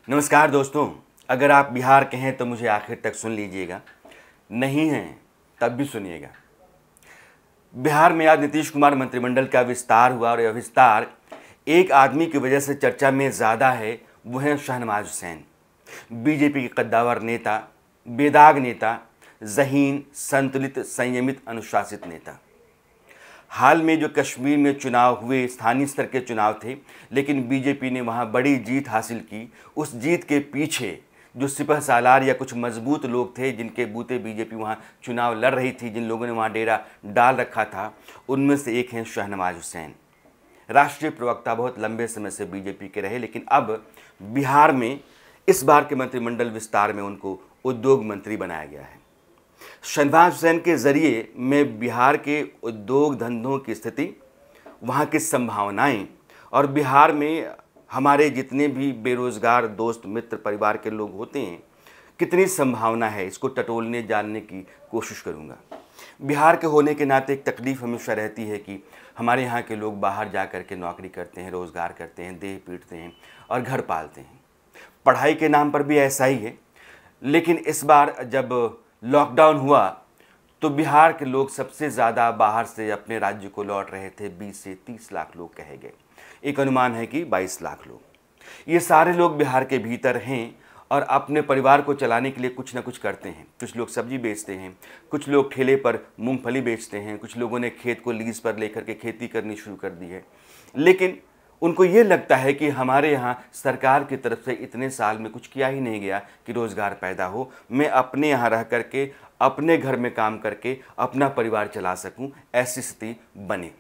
नमस्कार दोस्तों, अगर आप बिहार के हैं तो मुझे आखिर तक सुन लीजिएगा, नहीं हैं तब भी सुनिएगा। बिहार में आज नीतीश कुमार मंत्रिमंडल का विस्तार हुआ और यह विस्तार एक आदमी की वजह से चर्चा में ज़्यादा है, वो है शहनवाज हुसैन। बीजेपी के कद्दावर नेता, बेदाग नेता, ज़हीन, संतुलित, संयमित, अनुशासित नेता। हाल में जो कश्मीर में चुनाव हुए स्थानीय स्तर के चुनाव थे, लेकिन बीजेपी ने वहाँ बड़ी जीत हासिल की। उस जीत के पीछे जो सिपह सालार या कुछ मजबूत लोग थे जिनके बूते बीजेपी वहाँ चुनाव लड़ रही थी, जिन लोगों ने वहाँ डेरा डाल रखा था, उनमें से एक हैं शहनवाज हुसैन। राष्ट्रीय प्रवक्ता बहुत लंबे समय से बीजेपी के रहे, लेकिन अब बिहार में इस बार के मंत्रिमंडल विस्तार में उनको उद्योग मंत्री बनाया गया है। शहनवाज हुसैन के ज़रिए में बिहार के उद्योग धंधों की स्थिति, वहाँ की संभावनाएं और बिहार में हमारे जितने भी बेरोज़गार दोस्त मित्र परिवार के लोग होते हैं, कितनी संभावना है, इसको टटोलने जानने की कोशिश करूँगा। बिहार के होने के नाते एक तकलीफ़ हमेशा रहती है कि हमारे यहाँ के लोग बाहर जा कर के नौकरी करते हैं, रोज़गार करते हैं, देह पीटते हैं और घर पालते हैं। पढ़ाई के नाम पर भी ऐसा ही है, लेकिन इस बार जब लॉकडाउन हुआ तो बिहार के लोग सबसे ज़्यादा बाहर से अपने राज्य को लौट रहे थे। 20 से 30 लाख लोग कहे गए, एक अनुमान है कि 22 लाख लोग। ये सारे लोग बिहार के भीतर हैं और अपने परिवार को चलाने के लिए कुछ ना कुछ करते हैं। कुछ लोग सब्जी बेचते हैं, कुछ लोग ठेले पर मूंगफली बेचते हैं, कुछ लोगों ने खेत को लीज पर लेकर के खेती करनी शुरू कर दी है। लेकिन उनको ये लगता है कि हमारे यहाँ सरकार की तरफ से इतने साल में कुछ किया ही नहीं गया कि रोज़गार पैदा हो, मैं अपने यहाँ रह करके अपने घर में काम करके अपना परिवार चला सकूं, ऐसी स्थिति बने।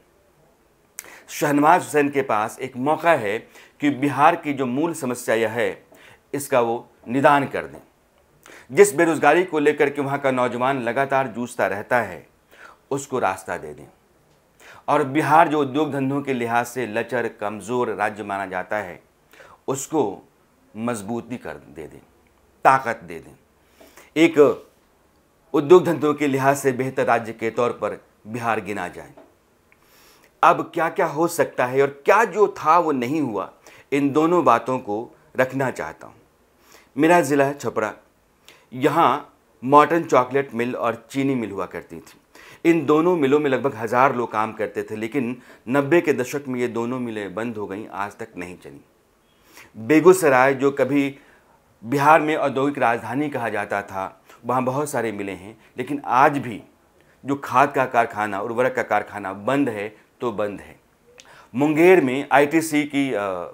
शहनवाज हुसैन के पास एक मौका है कि बिहार की जो मूल समस्या यह है, इसका वो निदान कर दें। जिस बेरोजगारी को लेकर के वहाँ का नौजवान लगातार जूझता रहता है, उसको रास्ता दे दें। और बिहार जो उद्योग धंधों के लिहाज से लचर कमज़ोर राज्य माना जाता है, उसको मजबूती कर दे दें, ताकत दे दें। एक उद्योग धंधों के लिहाज से बेहतर राज्य के तौर पर बिहार गिना जाए। अब क्या क्या हो सकता है और क्या जो था वो नहीं हुआ, इन दोनों बातों को रखना चाहता हूँ। मेरा ज़िला है छपरा। यहाँ मॉर्टन चॉकलेट मिल और चीनी मिल हुआ करती थी। इन दोनों मिलों में लगभग 1000 लोग काम करते थे, लेकिन 90 के दशक में ये दोनों मिलें बंद हो गईं, आज तक नहीं चली। बेगूसराय जो कभी बिहार में औद्योगिक राजधानी कहा जाता था, वहाँ बहुत सारे मिलें हैं, लेकिन आज भी जो खाद का कारखाना, उर्वरक का कारखाना बंद है तो बंद है। मुंगेर में आईटीसी की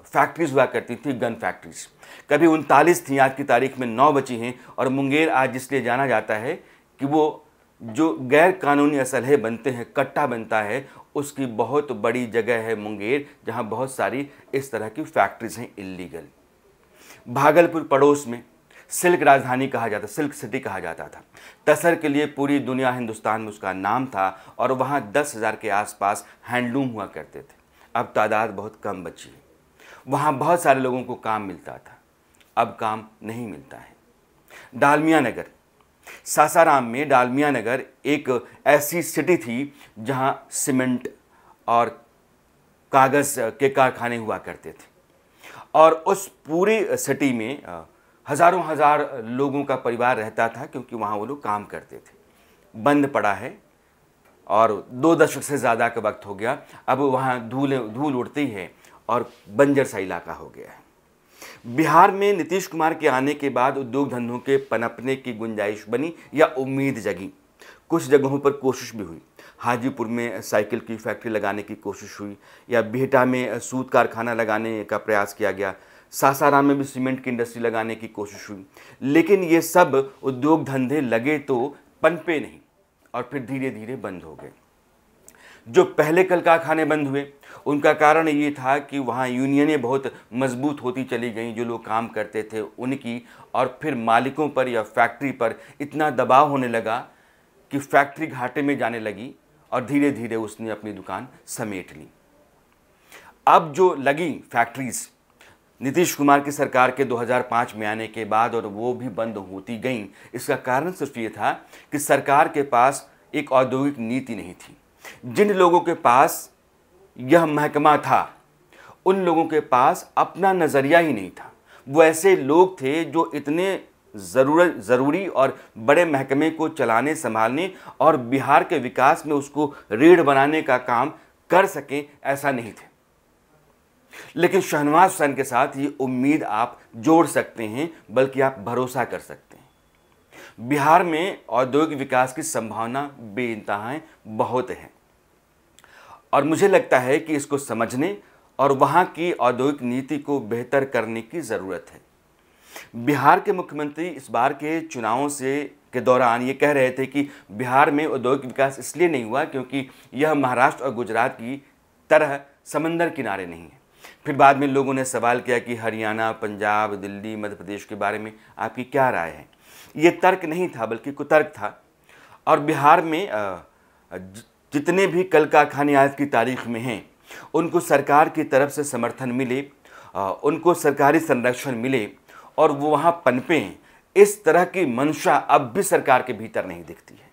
फैक्ट्रीज हुआ करती थी, गन फैक्ट्रीज। कभी 39 थी, आज की तारीख में 9 बची हैं। और मुंगेर आज इसलिए जाना जाता है कि वो जो गैर कानूनी असलहे बनते हैं, कट्टा बनता है, उसकी बहुत बड़ी जगह है मुंगेर, जहाँ बहुत सारी इस तरह की फैक्ट्रीज हैं इल्लीगल। भागलपुर पड़ोस में सिल्क राजधानी कहा जाता, सिल्क सिटी कहा जाता था। तसर के लिए पूरी दुनिया हिंदुस्तान में उसका नाम था और वहाँ 10,000 के आसपास हैंडलूम हुआ करते थे। अब तादाद बहुत कम बची है। वहाँ बहुत सारे लोगों को काम मिलता था, अब काम नहीं मिलता है। डालमिया नगर, सासाराम में डालमिया नगर एक ऐसी सिटी थी जहाँ सीमेंट और कागज़ के कारखाने हुआ करते थे और उस पूरी सिटी में हज़ारों हजार लोगों का परिवार रहता था, क्योंकि वहाँ वो लोग काम करते थे। बंद पड़ा है और 2 दशक से ज़्यादा का वक्त हो गया। अब वहाँ धूल उड़ती है और बंजर सा इलाका हो गया है। बिहार में नीतीश कुमार के आने के बाद उद्योग धंधों के पनपने की गुंजाइश बनी या उम्मीद जगी। कुछ जगहों पर कोशिश भी हुई। हाजीपुर में साइकिल की फैक्ट्री लगाने की कोशिश हुई, या बिहटा में सूत कारखाना लगाने का प्रयास किया गया। सासाराम में भी सीमेंट की इंडस्ट्री लगाने की कोशिश हुई, लेकिन ये सब उद्योग धंधे लगे तो पनपे नहीं और फिर धीरे धीरे बंद हो गए। जो पहले कल कारखाने बंद हुए, उनका कारण ये था कि वहाँ यूनियनें बहुत मजबूत होती चली गईं, जो लोग काम करते थे उनकी, और फिर मालिकों पर या फैक्ट्री पर इतना दबाव होने लगा कि फैक्ट्री घाटे में जाने लगी और धीरे धीरे उसने अपनी दुकान समेट ली। अब जो लगी फैक्ट्रीज नीतीश कुमार की सरकार के 2005 में आने के बाद, और वो भी बंद होती गईं, इसका कारण सिर्फ ये था कि सरकार के पास एक औद्योगिक नीति नहीं थी। जिन लोगों के पास यह महकमा था, उन लोगों के पास अपना नज़रिया ही नहीं था। वो ऐसे लोग थे जो इतने ज़रूरी और बड़े महकमे को चलाने संभालने और बिहार के विकास में उसको रीढ़ बनाने का काम कर सकें, ऐसा नहीं थे। लेकिन शहनवाज हुसैन के साथ ये उम्मीद आप जोड़ सकते हैं, बल्कि आप भरोसा कर सकते हैं। बिहार में औद्योगिक विकास की संभावना बेइंतहा बहुत है और मुझे लगता है कि इसको समझने और वहाँ की औद्योगिक नीति को बेहतर करने की ज़रूरत है। बिहार के मुख्यमंत्री इस बार के चुनावों के दौरान ये कह रहे थे कि बिहार में औद्योगिक विकास इसलिए नहीं हुआ क्योंकि यह महाराष्ट्र और गुजरात की तरह समंदर किनारे नहीं है। फिर बाद में लोगों ने सवाल किया कि हरियाणा, पंजाब, दिल्ली, मध्य प्रदेश के बारे में आपकी क्या राय है। ये तर्क नहीं था बल्कि कुतर्क था। और बिहार में जितने भी कल कारखाने आज की तारीख में हैं, उनको सरकार की तरफ से समर्थन मिले, उनको सरकारी संरक्षण मिले और वो वहाँ पनपें, इस तरह की मंशा अब भी सरकार के भीतर नहीं दिखती है।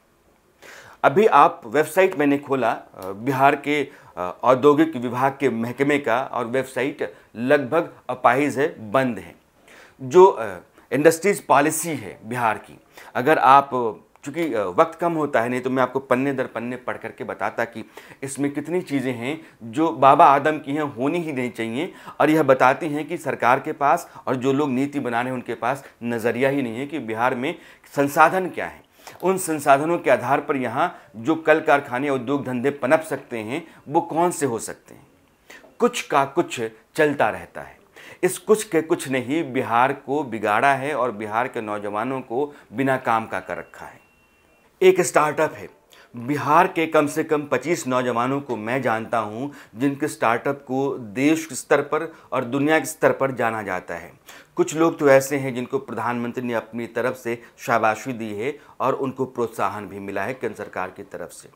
अभी आप वेबसाइट मैंने खोला बिहार के औद्योगिक विभाग के महकमे का, और वेबसाइट लगभग अपाहिज है, बंद है। जो इंडस्ट्रीज पॉलिसी है बिहार की, अगर आप, चूँकि वक्त कम होता है, नहीं तो मैं आपको पन्ने दर पन्ने पढ़ करके बताता कि इसमें कितनी चीज़ें हैं जो बाबा आदम की हैं, होनी ही नहीं चाहिए, और यह बताती हैं कि सरकार के पास और जो लोग नीति बना रहे हैं उनके पास नज़रिया ही नहीं है कि बिहार में संसाधन क्या है। उन संसाधनों के आधार पर यहाँ जो कल कारखाने, उद्योग धंधे पनप सकते हैं वो कौन से हो सकते हैं। कुछ का कुछ चलता रहता है। इस कुछ के कुछ ने ही बिहार को बिगाड़ा है और बिहार के नौजवानों को बिना काम का कर रखा है। एक स्टार्टअप है, बिहार के कम से कम 25 नौजवानों को मैं जानता हूं जिनके स्टार्टअप को देश के स्तर पर और दुनिया के स्तर पर जाना जाता है। कुछ लोग तो ऐसे हैं जिनको प्रधानमंत्री ने अपनी तरफ से शाबाशी दी है और उनको प्रोत्साहन भी मिला है केंद्र सरकार की तरफ से।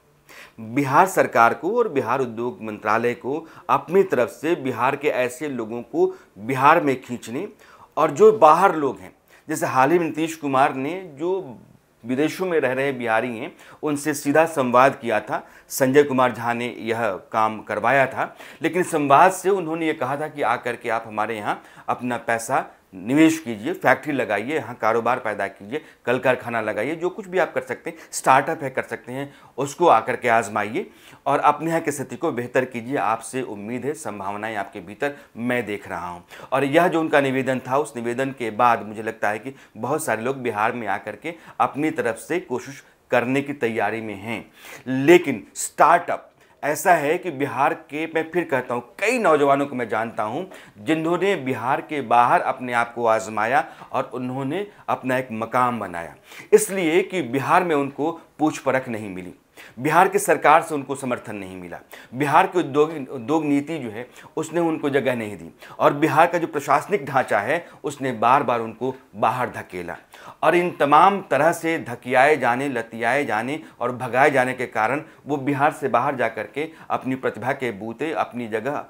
बिहार सरकार को और बिहार उद्योग मंत्रालय को अपनी तरफ से बिहार के ऐसे लोगों को बिहार में खींचने, और जो बाहर लोग हैं, जैसे हाल ही में नीतीश कुमार ने जो विदेशों में रह रहे बिहारी हैं उनसे सीधा संवाद किया था। संजय कुमार झा ने यह काम करवाया था, लेकिन संवाद से उन्होंने ये कहा था कि आकर के आप हमारे यहाँ अपना पैसा निवेश कीजिए, फैक्ट्री लगाइए, यहाँ कारोबार पैदा कीजिए, कल कारखाना लगाइए, जो कुछ भी आप कर सकते हैं, स्टार्टअप है कर सकते हैं, उसको आकर के आजमाइए और अपने यहाँ की स्थिति को बेहतर कीजिए। आपसे उम्मीद है, संभावनाएं आपके भीतर मैं देख रहा हूँ। और यह जो उनका निवेदन था, उस निवेदन के बाद मुझे लगता है कि बहुत सारे लोग बिहार में आकर के अपनी तरफ से कोशिश करने की तैयारी में हैं। लेकिन स्टार्टअप ऐसा है कि बिहार के, मैं फिर कहता हूँ, कई नौजवानों को मैं जानता हूँ जिन्होंने बिहार के बाहर अपने आप को आजमाया और उन्होंने अपना एक मकाम बनाया, इसलिए कि बिहार में उनको पूछ परख नहीं मिली, बिहार की सरकार से उनको समर्थन नहीं मिला, बिहार की उद्योग नीति जो है उसने उनको जगह नहीं दी, और बिहार का जो प्रशासनिक ढांचा है उसने बार बार उनको बाहर धकेला। और इन तमाम तरह से धकियाए जाने, लतियाए जाने और भगाए जाने के कारण वो बिहार से बाहर जा कर के अपनी प्रतिभा के बूते अपनी जगह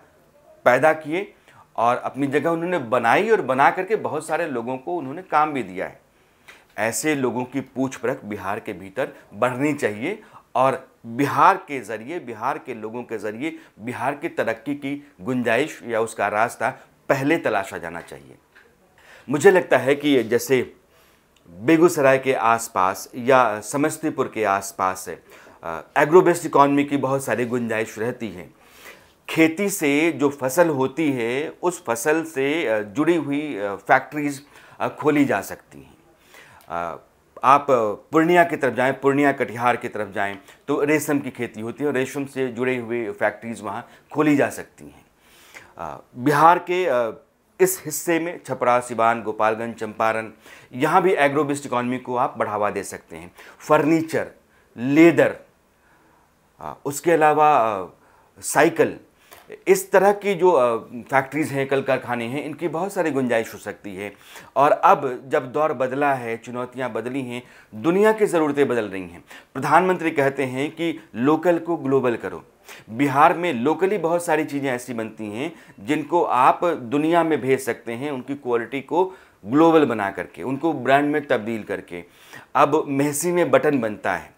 पैदा किए और अपनी जगह उन्होंने बनाई, और बना करके बहुत सारे लोगों को उन्होंने काम भी दिया है। ऐसे लोगों की पूछ परख बिहार के भीतर बढ़नी चाहिए और बिहार के ज़रिए, बिहार के लोगों के ज़रिए बिहार की तरक्की की गुंजाइश या उसका रास्ता पहले तलाशा जाना चाहिए। मुझे लगता है कि जैसे बेगूसराय के आसपास या समस्तीपुर के आसपास एग्रो बेस्ड इकॉनमी की बहुत सारी गुंजाइश रहती है। खेती से जो फसल होती है उस फसल से जुड़ी हुई फैक्ट्रीज़ खोली जा सकती हैं। आप पूर्णिया की तरफ जाएं, पूर्णिया कटिहार की तरफ जाएं तो रेशम की खेती होती है और रेशम से जुड़े हुए फैक्ट्रीज़ वहाँ खोली जा सकती हैं। बिहार के इस हिस्से में छपरा, सिवान, गोपालगंज, चंपारण, यहाँ भी एग्रो बेस्ड इकॉनमी को आप बढ़ावा दे सकते हैं। फर्नीचर, लेदर, उसके अलावा साइकिल, इस तरह की जो फैक्ट्रीज़ हैं, कल कारखाने हैं, इनकी बहुत सारी गुंजाइश हो सकती है। और अब जब दौर बदला है, चुनौतियां बदली हैं, दुनिया की ज़रूरतें बदल रही हैं। प्रधानमंत्री कहते हैं कि लोकल को ग्लोबल करो। बिहार में लोकली बहुत सारी चीज़ें ऐसी बनती हैं जिनको आप दुनिया में भेज सकते हैं, उनकी क्वालिटी को ग्लोबल बना करके, उनको ब्रांड में तब्दील करके। अब मेहसी में बटन बनता है,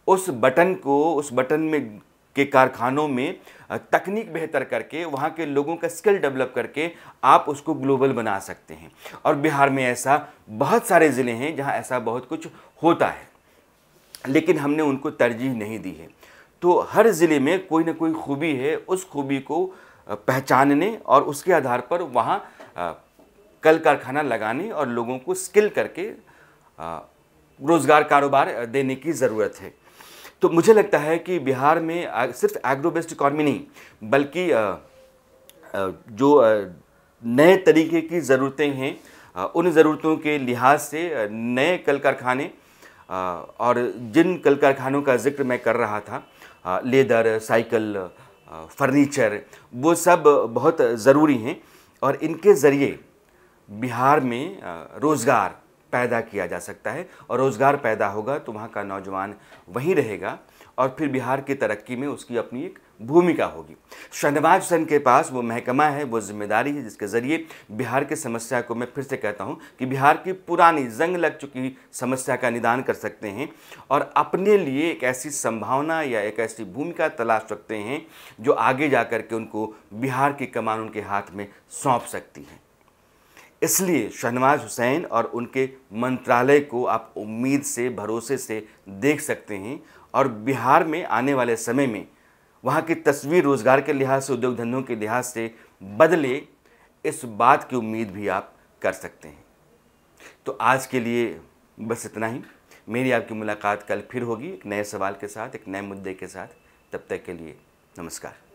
उस बटन को, उस बटन में के कारखानों में तकनीक बेहतर करके, वहाँ के लोगों का स्किल डेवलप करके आप उसको ग्लोबल बना सकते हैं। और बिहार में ऐसा बहुत सारे ज़िले हैं जहाँ ऐसा बहुत कुछ होता है, लेकिन हमने उनको तरजीह नहीं दी है। तो हर ज़िले में कोई ना कोई खूबी है, उस खूबी को पहचानने और उसके आधार पर वहाँ कल कारखाना लगाने और लोगों को स्किल करके रोज़गार कारोबार देने की ज़रूरत है। तो मुझे लगता है कि बिहार में सिर्फ एग्रो बेस्ड इकॉनमी नहीं, बल्कि जो नए तरीके की ज़रूरतें हैं, उन ज़रूरतों के लिहाज से नए कल कारखाने, और जिन कल कारखानों का जिक्र मैं कर रहा था, लेदर, साइकिल, फर्नीचर, वो सब बहुत ज़रूरी हैं। और इनके ज़रिए बिहार में रोज़गार पैदा किया जा सकता है, और रोज़गार पैदा होगा तो वहाँ का नौजवान वहीं रहेगा और फिर बिहार की तरक्की में उसकी अपनी एक भूमिका होगी। शहनवाज हुसैन के पास वो महकमा है, वो जिम्मेदारी है जिसके ज़रिए बिहार की समस्या को, मैं फिर से कहता हूँ कि बिहार की पुरानी जंग लग चुकी समस्या का निदान कर सकते हैं और अपने लिए एक ऐसी संभावना या एक ऐसी भूमिका तलाश सकते हैं जो आगे जा कर के उनको बिहार की कमान उनके हाथ में सौंप सकती है। इसलिए शहनवाज हुसैन और उनके मंत्रालय को आप उम्मीद से, भरोसे से देख सकते हैं, और बिहार में आने वाले समय में वहाँ की तस्वीर रोज़गार के लिहाज से, उद्योग धंधों के लिहाज से बदले, इस बात की उम्मीद भी आप कर सकते हैं। तो आज के लिए बस इतना ही। मेरी आपकी मुलाकात कल फिर होगी एक नए सवाल के साथ, एक नए मुद्दे के साथ। तब तक के लिए नमस्कार।